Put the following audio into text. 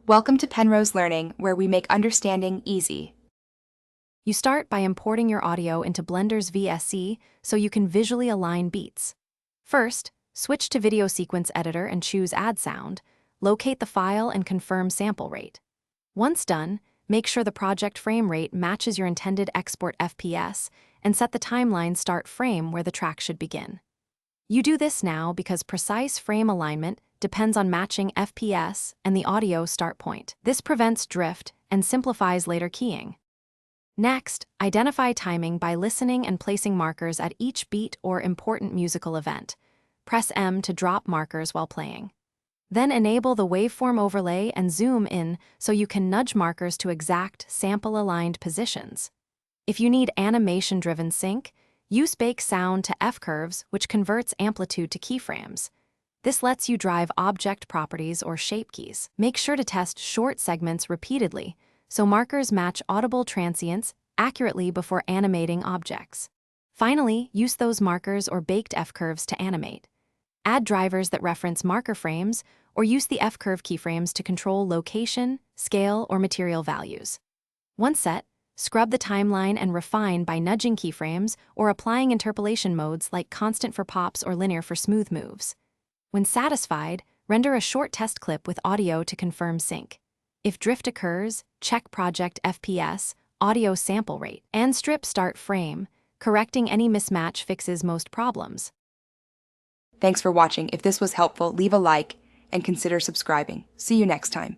Welcome to Penrose Learning, where we make understanding easy. You start by importing your audio into Blender's VSE so you can visually align beats. First, switch to Video Sequence Editor and choose Add Sound. Locate the file and confirm sample rate. Once done, make sure the project frame rate matches your intended export FPS and set the timeline start frame where the track should begin. You do this now because precise frame alignment depends on matching FPS and the audio start point. This prevents drift and simplifies later keying. Next, identify timing by listening and placing markers at each beat or important musical event. Press M to drop markers while playing. Then enable the waveform overlay and zoom in so you can nudge markers to exact sample-aligned positions. If you need animation-driven sync, use Bake Sound to F-curves, which converts amplitude to keyframes. This lets you drive object properties or shape keys. Make sure to test short segments repeatedly, so markers match audible transients accurately before animating objects. Finally, use those markers or baked F-curves to animate. Add drivers that reference marker frames, or use the F-curve keyframes to control location, scale, or material values. Once set, scrub the timeline and refine by nudging keyframes or applying interpolation modes like constant for pops or linear for smooth moves. When satisfied, render a short test clip with audio to confirm sync. If drift occurs, check project FPS, audio sample rate, and strip start frame. Correcting any mismatch fixes most problems. Thanks for watching. If this was helpful, leave a like and consider subscribing. See you next time.